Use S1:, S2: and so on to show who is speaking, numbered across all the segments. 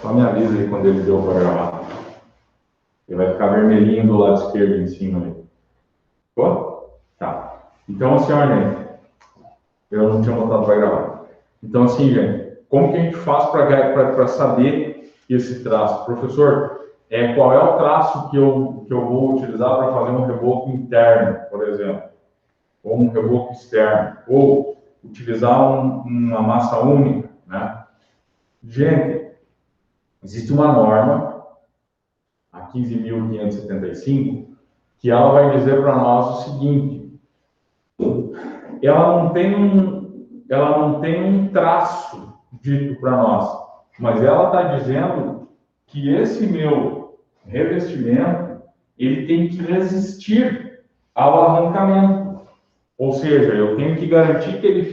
S1: Só me avisa aí quando ele deu para gravar. Ele vai ficar vermelhinho do lado esquerdo em cima ali. Ficou? Tá. Então, assim, ó, gente. Eu não tinha botado para gravar. Então, assim, gente, como que a gente faz para saber esse traço? Professor, qual é o traço que eu vou utilizar para fazer um reboco interno, por exemplo? Ou um reboco externo? Ou utilizar uma massa única, né? Gente, existe uma norma, a 15.575, que ela vai dizer para nós o seguinte: ela não tem um traço dito para nós, mas ela está dizendo que esse meu revestimento ele tem que resistir ao arrancamento, ou seja, eu tenho que garantir que ele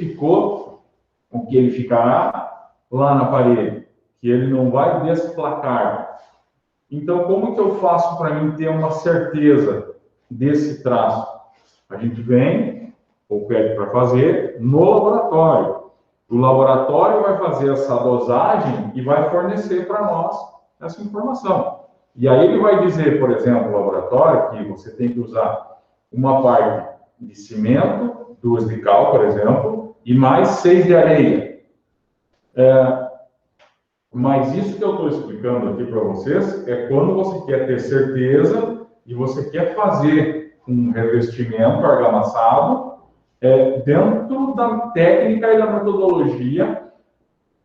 S1: ficará lá na parede, que ele não vai desplacar. Então, como que eu faço para mim ter uma certeza desse traço? A gente vem ou pede para fazer no laboratório. O laboratório vai fazer essa dosagem e vai fornecer para nós essa informação. E aí ele vai dizer, por exemplo, no laboratório, que você tem que usar uma parte de cimento, 2 de cal, por exemplo, e mais 6 de areia. Mas isso que eu estou explicando aqui para vocês é quando você quer ter certeza e você quer fazer um revestimento argamassado dentro da técnica e da metodologia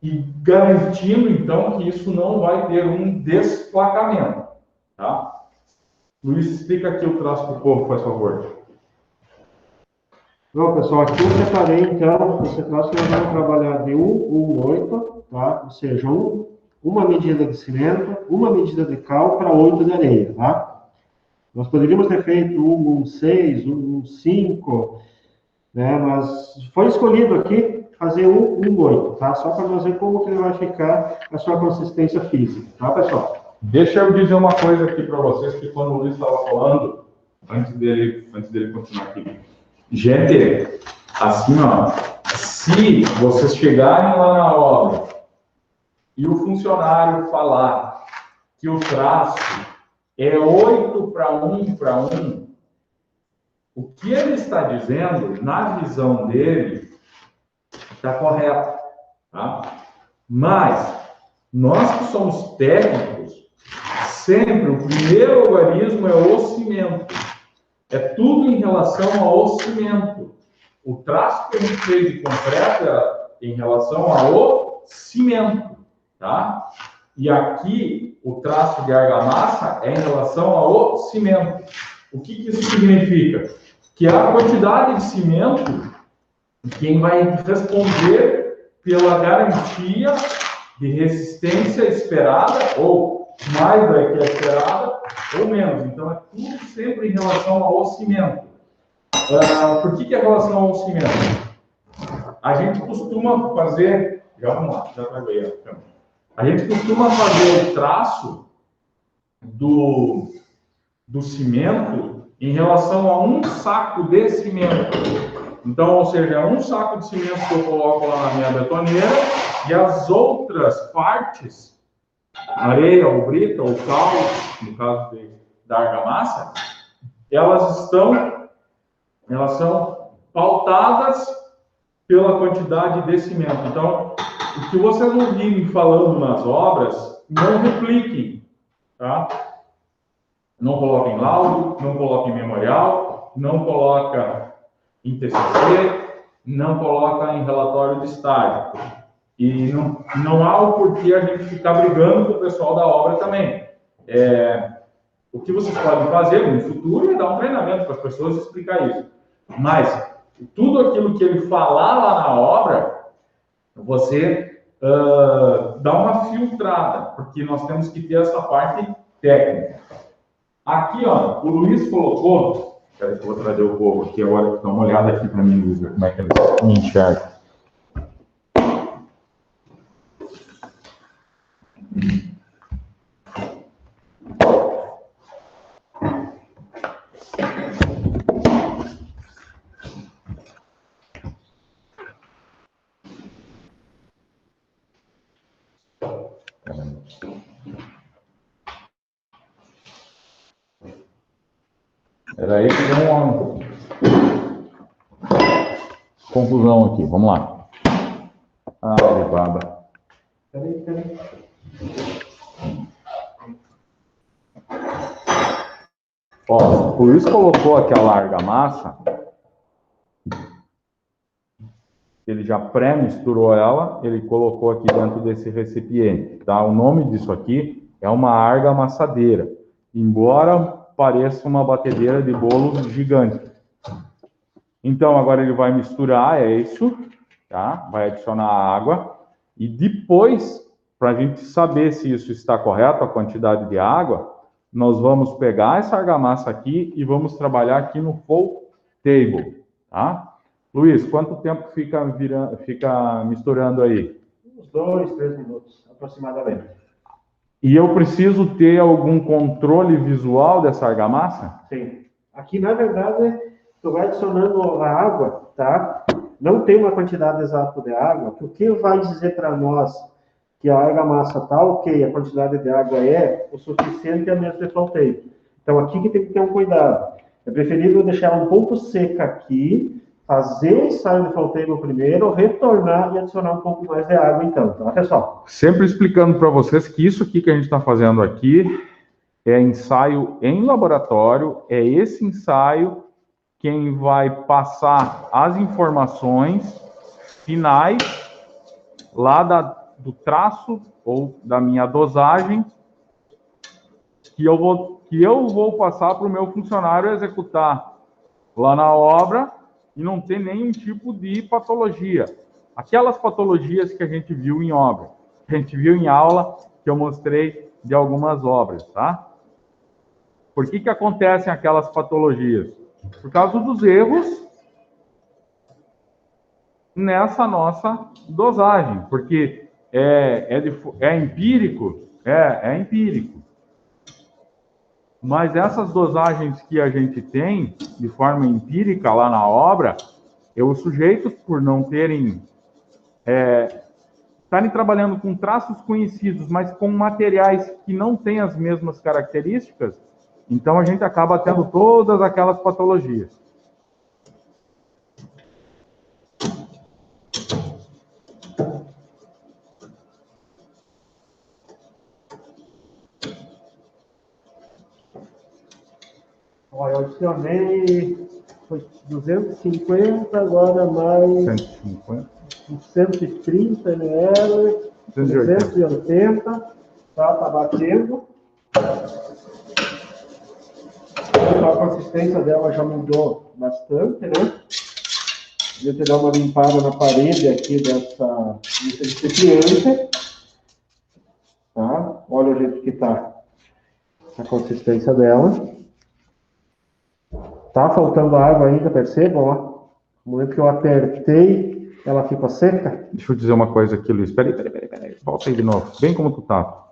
S1: e garantindo, então, que isso não vai ter um desplacamento, tá? Luiz, explica aqui o traço para o povo, faz favor.
S2: Bom, pessoal, aqui eu separei, então, esse traço que nós vamos trabalhar de 1,8, tá? Ou seja, uma medida de cimento, uma medida de cal para 8 de areia, tá? Nós poderíamos ter feito 1,6, 1,5, né? Mas foi escolhido aqui fazer 1,8, tá? Só para nós ver como que ele vai ficar a sua consistência física, tá, pessoal?
S1: Deixa eu dizer uma coisa aqui para vocês, que quando o Luiz estava falando, antes dele continuar aqui. Gente, assim, ó, se vocês chegarem lá na obra e o funcionário falar que o traço é 8 para 1, o que ele está dizendo, na visão dele, está correto, tá? Mas nós que somos técnicos, sempre o primeiro algarismo é o cimento. É tudo em relação ao cimento. O traço que a gente fez de concreto é em relação ao cimento, tá? E aqui o traço de argamassa é em relação ao cimento. O que isso significa? Que a quantidade de cimento, quem vai responder pela garantia de resistência esperada, ou mais do que a esperada, ou menos. Então, é tudo sempre em relação ao cimento. Por que é em relação ao cimento? A gente costuma fazer... Já vamos lá, já trago aí. A gente costuma fazer o traço do cimento em relação a um saco de cimento. Então, ou seja, é um saco de cimento que eu coloco lá na minha betoneira e as outras partes, areia, ou brita, ou cal, no caso da argamassa, elas são pautadas pela quantidade de cimento. Então, o que vocês não virem falando nas obras, não repliquem, tá? Não coloquem laudo, não coloquem memorial, não coloca em TCC, não coloca em relatório de estágio. E não há o porquê a gente ficar brigando com o pessoal da obra também. O que vocês podem fazer no futuro é dar um treinamento para as pessoas e explicar isso. Mas tudo aquilo que ele falar lá na obra, você dá uma filtrada, porque nós temos que ter essa parte técnica. Aqui, ó, o Luiz colocou... Espera que eu vou trazer o povo aqui agora, dá uma olhada aqui para mim, Luiz, como é que eles me enxergam. Era aí que deu uma confusão aqui. Vamos lá. Ah, baba.
S2: Peraí.
S1: Ó, o Luiz colocou aquela argamassa, ele já pré-misturou ela, ele colocou aqui dentro desse recipiente, tá? O nome disso aqui é uma argamassadeira, embora pareça uma batedeira de bolo gigante. Então, agora ele vai misturar, é isso, tá? Vai adicionar água, e depois, para a gente saber se isso está correto, a quantidade de água, nós vamos pegar essa argamassa aqui e vamos trabalhar aqui no full table, tá? Luiz, quanto tempo fica misturando aí?
S2: Uns 2, 3 minutos, aproximadamente.
S1: E eu preciso ter algum controle visual dessa argamassa?
S2: Sim. Aqui, na verdade, tu vai adicionando a água, tá? Não tem uma quantidade exata de água. O que vai dizer para nós que a argamassa tá ok, a quantidade de água é o suficiente a mesmo de falteio. Então, aqui que tem que ter um cuidado. É preferível deixar ela um pouco seca aqui, fazer o ensaio de falteio primeiro, retornar e adicionar um pouco mais de água, então, tá, pessoal?
S1: Sempre explicando para vocês que isso aqui que a gente está fazendo aqui é ensaio em laboratório, é esse ensaio quem vai passar as informações finais lá do traço ou da minha dosagem que eu vou passar para o meu funcionário executar lá na obra e não ter nenhum tipo de patologia. Aquelas patologias que a gente viu em obra, que a gente viu em aula, que eu mostrei de algumas obras, tá? Por que acontecem aquelas patologias? Por causa dos erros nessa nossa dosagem, porque é empírico, é empírico. Mas essas dosagens que a gente tem de forma empírica lá na obra, os sujeitos, por não terem, estarem trabalhando com traços conhecidos, mas com materiais que não têm as mesmas características, então a gente acaba tendo todas aquelas patologias.
S2: Olha, eu adicionei, foi 250, agora mais
S1: 150.
S2: 130 ml, 280, tá batendo. Então, a consistência dela já mudou bastante, né? A gente dá uma limpada na parede aqui desse recipiente, tá? Olha o jeito que tá a consistência dela. Tá faltando água ainda, percebam, ó. No momento que eu apertei, ela ficou seca.
S1: Deixa eu dizer uma coisa aqui, Luiz. Peraí. Volta aí de novo. Bem como tu tá.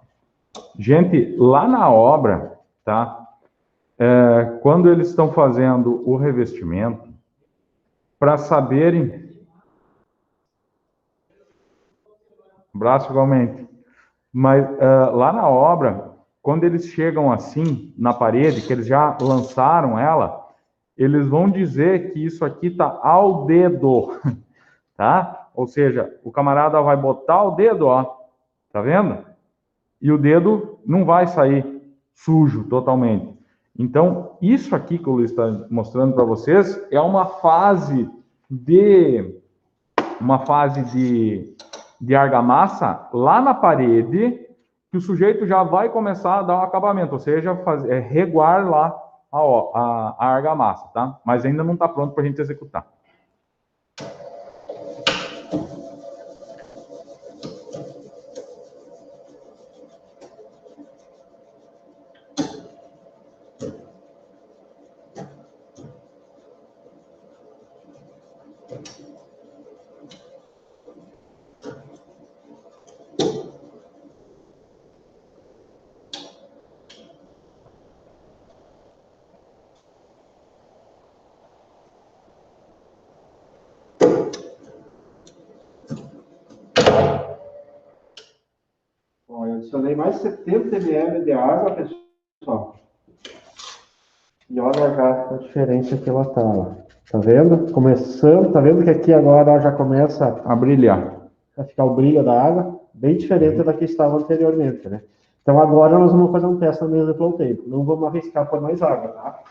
S1: Gente, lá na obra, tá? Quando eles estão fazendo o revestimento, para saberem... Abraço igualmente. Mas lá na obra, quando eles chegam assim, na parede, que eles já lançaram ela, eles vão dizer que isso aqui está ao dedo, tá? Ou seja, o camarada vai botar o dedo, ó, tá vendo? E o dedo não vai sair sujo totalmente. Então, isso aqui que o Luiz está mostrando para vocês é uma fase de argamassa lá na parede, que o sujeito já vai começar a dar um acabamento, ou seja, reguar lá a argamassa, tá? Mas ainda não está pronto para a gente executar.
S2: adicionei mais 70 ml de água, pessoal. E olha já a diferença que ela tá, ó. Tá vendo? Começando, tá vendo que aqui agora já começa
S1: A brilhar.
S2: a ficar o brilho da água, bem diferente da que estava anteriormente, né? Então agora nós vamos fazer um teste na mesa de flow tape. Não vamos arriscar por mais água, tá?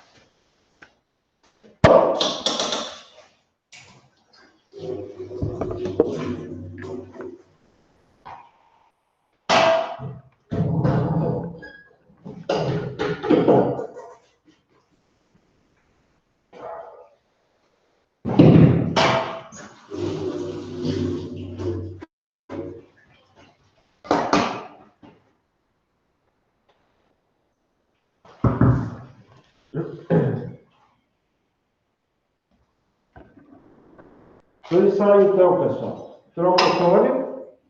S2: Então isso aí então, pessoal. Trombocone,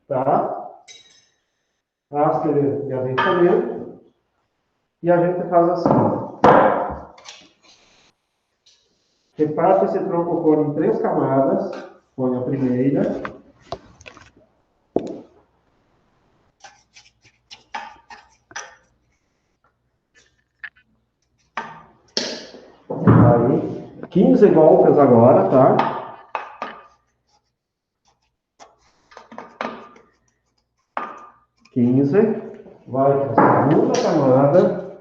S2: tá? Ácido de aventamento. E a gente faz assim. Reparte esse trombocone em 3 camadas. Põe a primeira. Aí, 15 golpes agora, tá? Vai para a segunda camada.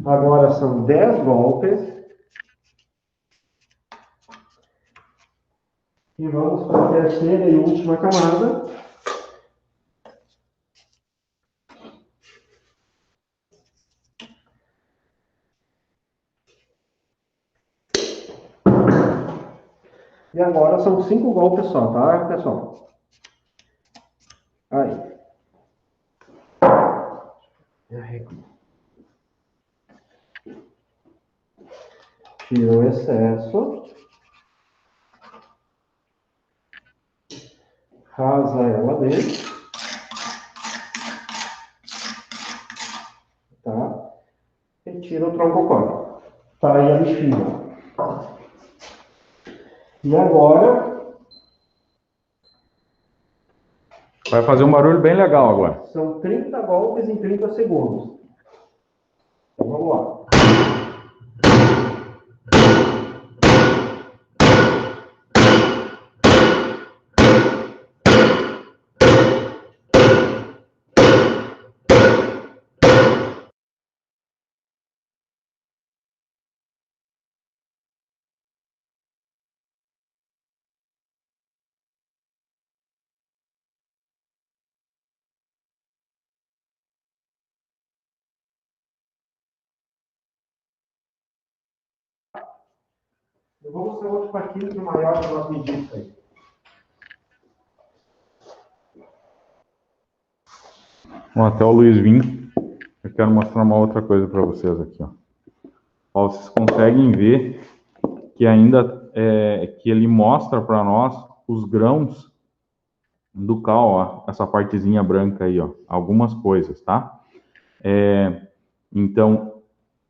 S2: Agora são 10 golpes. E vamos para a terceira e última camada. E agora são 5 golpes só, tá, pessoal? Aí. Tira o excesso. Rasa ela bem. Tá? E tira o troncocone. Tá aí a lixinha. E agora...
S1: Vai fazer um barulho bem legal agora.
S2: São 30 golpes em 30 segundos. Então vamos lá. Eu vou mostrar outro parquímetro maior para nós medir isso aí.
S1: Bom, até o Luiz vir, eu quero mostrar uma outra coisa para vocês aqui, ó. Ó, vocês conseguem ver que ainda que ele mostra para nós os grãos do cal, ó, essa partezinha branca aí, ó, algumas coisas, tá? Então,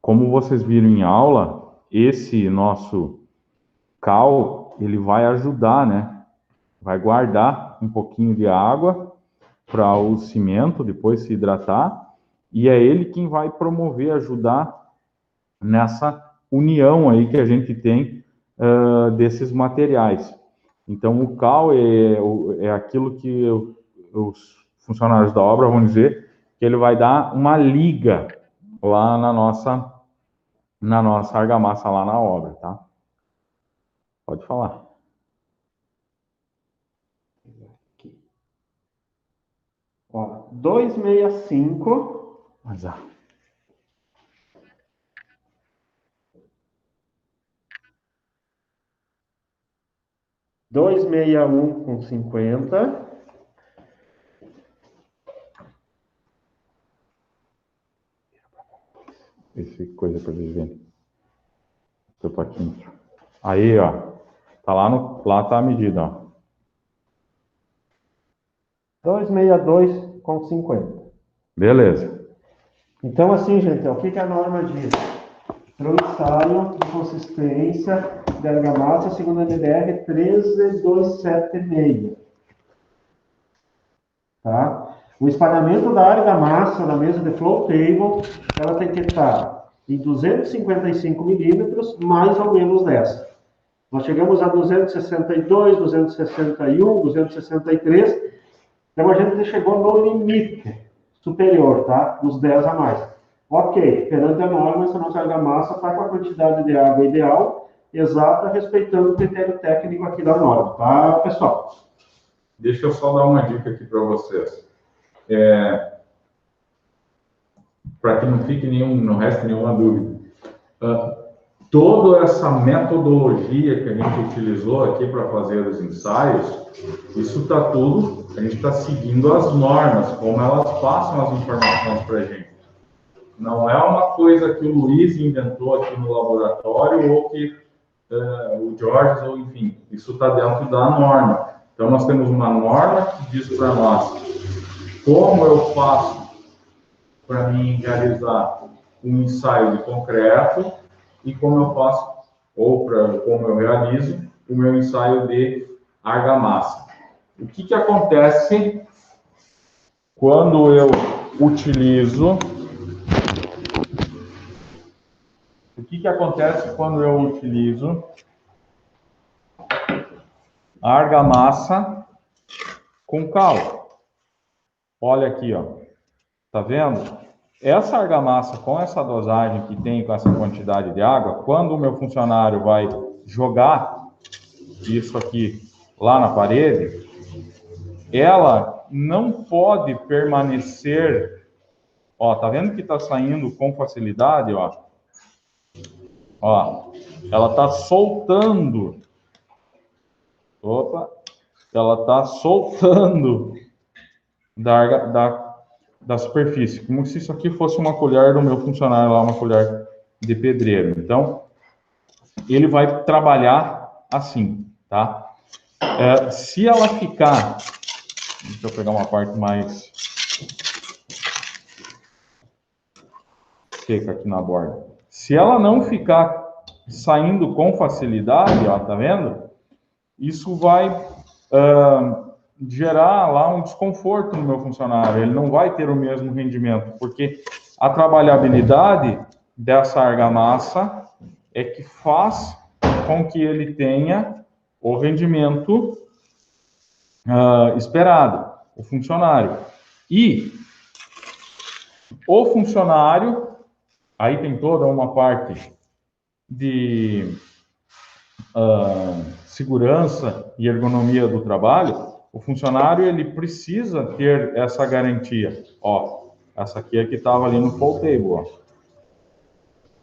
S1: como vocês viram em aula, esse nosso cal, ele vai ajudar, né? Vai guardar um pouquinho de água para o cimento depois se hidratar, e é ele quem vai promover, ajudar nessa união aí que a gente tem desses materiais. Então, o cal é aquilo que os funcionários da obra vão dizer que ele vai dar uma liga lá na nossa argamassa lá na obra, tá? Pode falar.
S2: Ó, 265.
S1: Mas,
S2: 261,50.
S1: esse coisa para eles verem. Seu parquímetro. Aí, ó. Lá tá a medida, ó.
S2: 262,50.
S1: Beleza.
S2: Então, assim, gente, ó, o que a norma diz? para o ensaio de consistência de argamassa, segundo a NBR 13276. Tá? O espalhamento da argamassa na mesa de flow table, ela tem que estar em 255 milímetros, mais ou menos dessa. Nós chegamos a 262, 261, 263, então a gente chegou no limite superior, tá? Dos 10 a mais. Ok, perante a norma, essa nossa argamassa está com a quantidade de água ideal, exata, respeitando o critério técnico aqui da norma, tá, pessoal?
S1: Deixa eu só dar uma dica aqui para vocês. Para que não fique não reste nenhuma dúvida. Toda essa metodologia que a gente utilizou aqui para fazer os ensaios, isso está tudo, a gente está seguindo as normas, como elas passam as informações para a gente. Não é uma coisa que o Luiz inventou aqui no laboratório, ou que o Jorge, ou enfim, isso está dentro da norma. Então, nós temos uma norma que diz para nós como eu faço para mim realizar um ensaio de concreto e como eu faço, ou como eu realizo o meu ensaio de argamassa. O que acontece quando eu utilizo... O que acontece quando eu utilizo a argamassa com cal? Olha aqui, ó. Tá vendo? Essa argamassa com essa dosagem que tem, com essa quantidade de água, quando o meu funcionário vai jogar isso aqui lá na parede, ela não pode permanecer... Ó, tá vendo que tá saindo com facilidade, ó? Ó, ela está soltando. Opa! Ela está soltando da superfície, como se isso aqui fosse uma colher do meu funcionário lá, uma colher de pedreiro. Então, ele vai trabalhar assim, tá? Se ela ficar... Deixa eu pegar uma parte mais seca aqui na borda. Se ela não ficar saindo com facilidade, ó, tá vendo? Isso vai gerar lá um desconforto no meu funcionário. Ele não vai ter o mesmo rendimento, porque a trabalhabilidade dessa argamassa é que faz com que ele tenha o rendimento esperado, o funcionário. E o funcionário, aí tem toda uma parte de segurança e ergonomia do trabalho. O funcionário, ele precisa ter essa garantia. Ó, essa aqui é que estava ali no flow table, ó.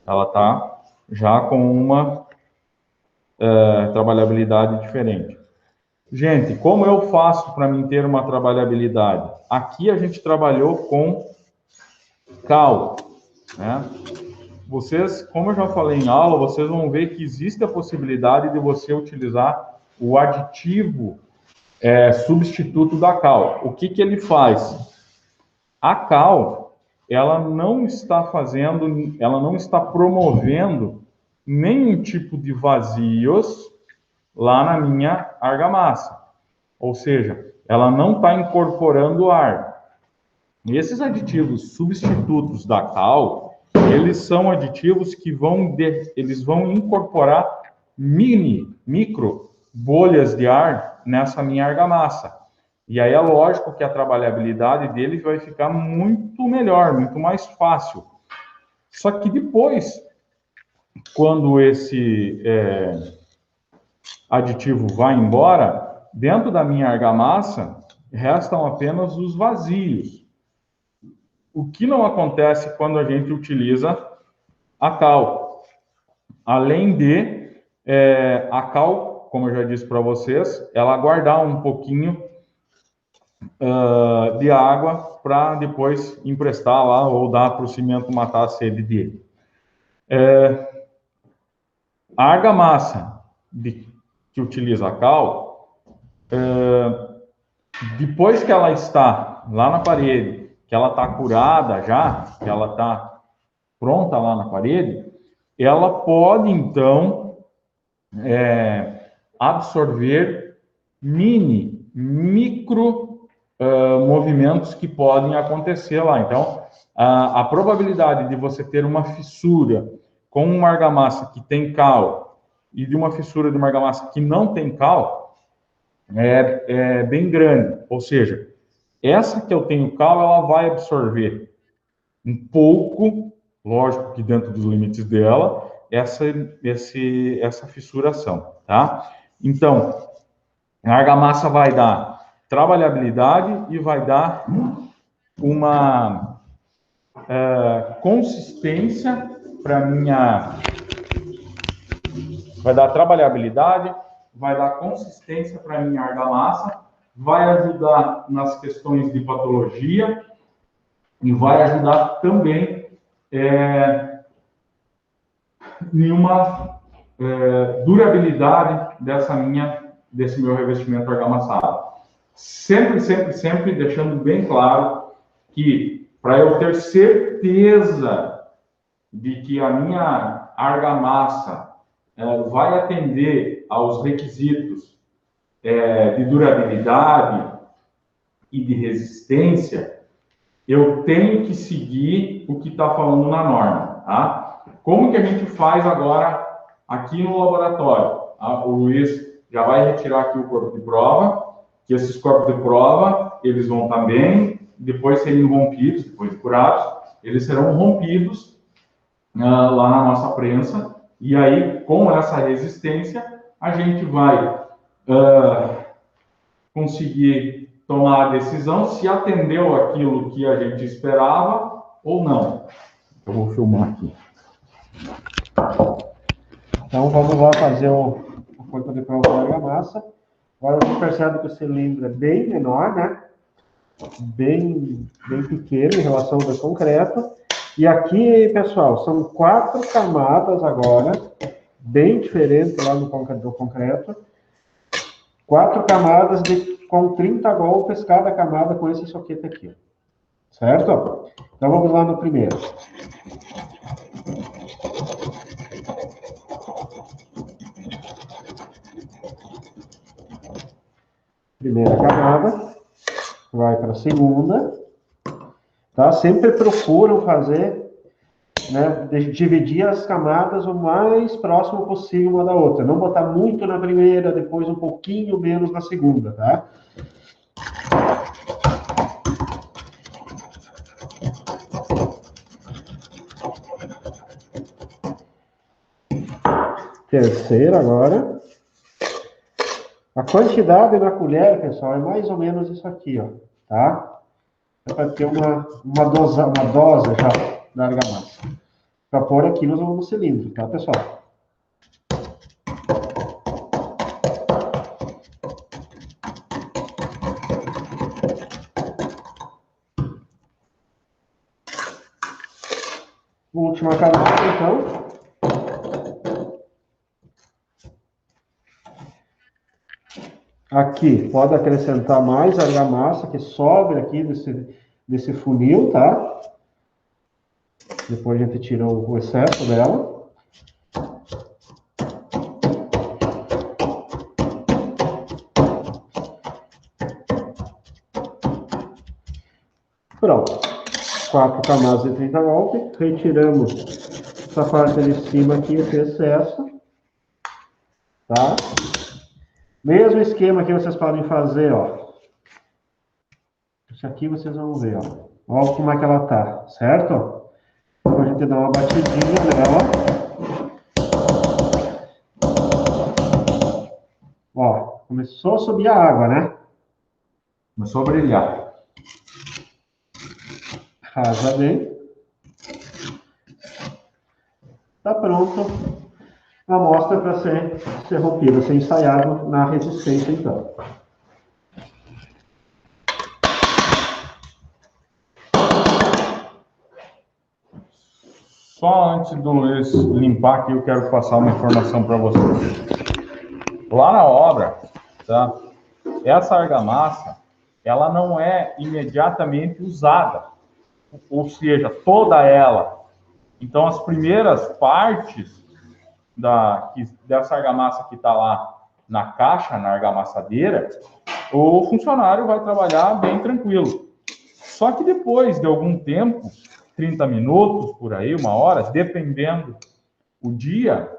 S1: Ela está já com uma trabalhabilidade diferente. Gente, como eu faço para mim ter uma trabalhabilidade? Aqui a gente trabalhou com cal, né? Vocês, como eu já falei em aula, vocês vão ver que existe a possibilidade de você utilizar o aditivo substituto da cal. O que ele faz? A cal, ela não está promovendo nenhum tipo de vazios lá na minha argamassa. Ou seja, ela não está incorporando ar. E esses aditivos substitutos da cal, eles são aditivos que eles vão incorporar micro bolhas de ar nessa minha argamassa. E aí é lógico que a trabalhabilidade deles vai ficar muito melhor, muito mais fácil. Só que depois, quando esse aditivo vai embora, dentro da minha argamassa, restam apenas os vazios. O que não acontece quando a gente utiliza a cal. Além de a cal, como eu já disse para vocês, ela guardar um pouquinho de água para depois emprestar lá ou dar para o cimento matar a sede dele. A argamassa que utiliza a cal, depois que ela está lá na parede, que ela está curada já, que ela está pronta lá na parede, ela pode, então, absorver micro movimentos que podem acontecer lá. Então, a probabilidade de você ter uma fissura com uma argamassa que tem cal e de uma fissura de uma argamassa que não tem cal é bem grande. Ou seja, essa que eu tenho cal, ela vai absorver um pouco, lógico que dentro dos limites dela, essa fissuração, tá? Então, a argamassa vai dar trabalhabilidade e vai dar uma consistência para minha... Vai dar trabalhabilidade, vai dar consistência para minha argamassa, vai ajudar nas questões de patologia e vai ajudar também em uma durabilidade desse meu revestimento argamassado. Sempre deixando bem claro que, para eu ter certeza de que a minha argamassa vai atender aos requisitos de durabilidade e de resistência, eu tenho que seguir o que está falando na norma, tá? Como que a gente faz agora aqui no laboratório? O Luiz já vai retirar aqui o corpo de prova, que esses corpos de prova, eles vão também, depois serem rompidos, depois de curados, eles serão rompidos lá na nossa prensa, e aí, com essa resistência, a gente vai conseguir tomar a decisão se atendeu aquilo que a gente esperava ou não. Eu vou filmar aqui.
S2: Então, vamos lá fazer o corpo de prova da argamassa. Agora, você percebe que o cilindro é bem menor, né? Bem pequeno em relação ao do concreto. E aqui, pessoal, são 4 camadas agora, bem diferente lá do concreto. 4 camadas com 30 golpes cada camada com esse soquete aqui. Certo? Então, vamos lá no primeiro. Primeira camada, vai para a segunda, tá? Sempre procuram fazer, né, dividir as camadas o mais próximo possível uma da outra. Não botar muito na primeira, depois um pouquinho menos na segunda, tá? Terceira agora. A quantidade na colher, pessoal, é mais ou menos isso aqui, ó, tá? É para ter uma dose já da argamassa. Para pôr aqui no cilindro, tá, pessoal? Última camada, então. Aqui, pode acrescentar mais argamassa que sobra aqui desse funil, tá? Depois a gente tira o excesso dela. Pronto. 4 camadas de 30 golpes. Retiramos essa parte de cima aqui, esse excesso. Tá? Mesmo esquema que vocês podem fazer, ó. Isso aqui vocês vão ver, ó. Olha como é que ela tá, certo? Então a gente dá uma batidinha nela. Ó, começou a subir a água, né?
S1: Começou a brilhar.
S2: Rasa bem. Tá pronto. A amostra para ser rompida, ser ensaiado na resistência, então.
S1: Só antes do Luiz limpar aqui, eu quero passar uma informação para vocês. Lá na obra, tá? Essa argamassa, ela não é imediatamente usada. Ou seja, toda ela Então, as primeiras partes dessa argamassa que está lá na caixa, na argamassadeira, o funcionário vai trabalhar bem tranquilo. Só que depois de algum tempo, 30 minutos, por aí, 1 hora, dependendo o dia,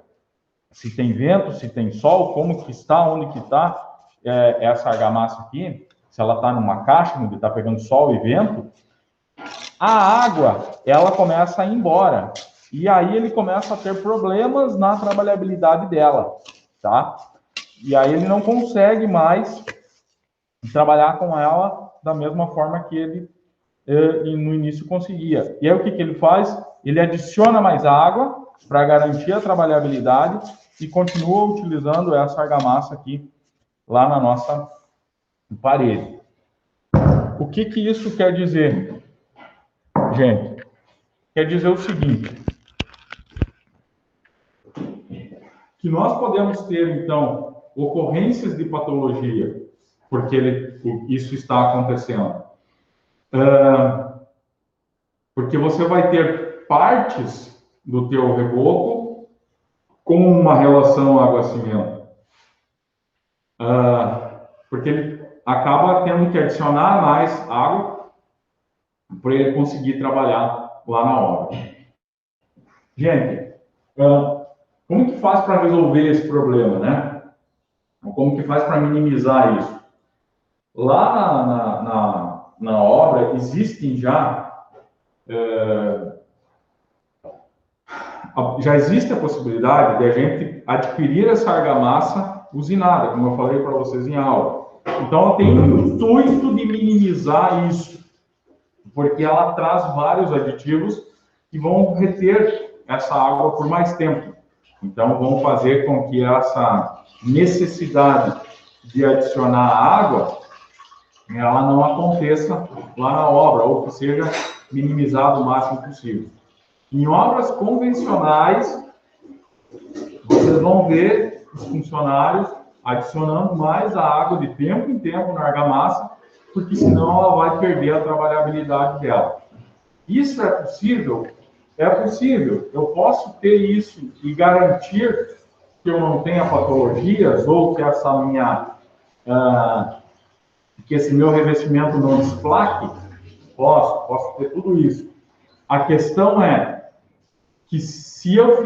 S1: se tem vento, se tem sol, como que está, onde que está essa argamassa aqui, se ela está numa caixa, onde está pegando sol e vento, a água, ela começa a ir embora. E aí ele começa a ter problemas na trabalhabilidade dela, tá? E aí ele não consegue mais trabalhar com ela da mesma forma que ele no início conseguia. E aí o que ele faz? Ele adiciona mais água para garantir a trabalhabilidade e continua utilizando essa argamassa aqui lá na nossa parede. O que isso quer dizer, gente? Quer dizer o seguinte, que nós podemos ter, então, ocorrências de patologia, porque isso está acontecendo. Porque você vai ter partes do teu reboco com uma relação água-cimento. Porque ele acaba tendo que adicionar mais água para ele conseguir trabalhar lá na obra. Gente, como que faz para resolver esse problema, né? Como que faz para minimizar isso? Lá na obra existem já existe a possibilidade de a gente adquirir essa argamassa usinada, como eu falei para vocês em aula. Então, eu tenho o intuito de minimizar isso, porque ela traz vários aditivos que vão reter essa água por mais tempo. Então, vão fazer com que essa necessidade de adicionar água, ela não aconteça lá na obra, ou que seja minimizado o máximo possível. Em obras convencionais, vocês vão ver os funcionários adicionando mais a água de tempo em tempo na argamassa, porque senão ela vai perder a trabalhabilidade dela. Isso é possível? É possível. Eu posso ter isso e garantir que eu não tenha patologias ou que que esse meu revestimento não desplaque? Posso ter tudo isso. A questão é que se eu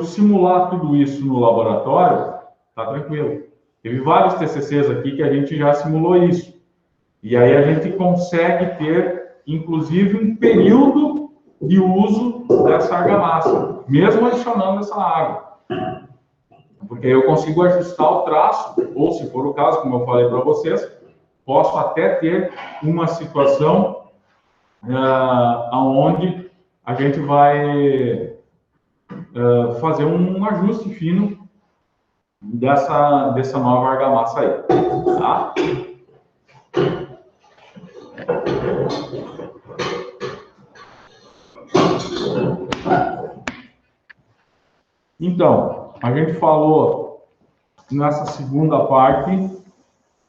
S1: simular tudo isso no laboratório, tá tranquilo. Teve vários TCCs aqui que a gente já simulou isso. E aí a gente consegue ter, inclusive, um período de uso dessa argamassa, mesmo adicionando essa água. Porque eu consigo ajustar o traço, ou se for o caso, como eu falei para vocês, posso até ter uma situação onde a gente vai fazer um ajuste fino dessa nova argamassa aí, tá? Então, a gente falou nessa segunda parte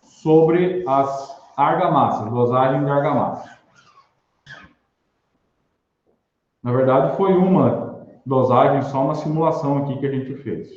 S1: sobre as argamassas, dosagem de argamassa. Na verdade, foi uma dosagem, só uma simulação aqui que a gente fez.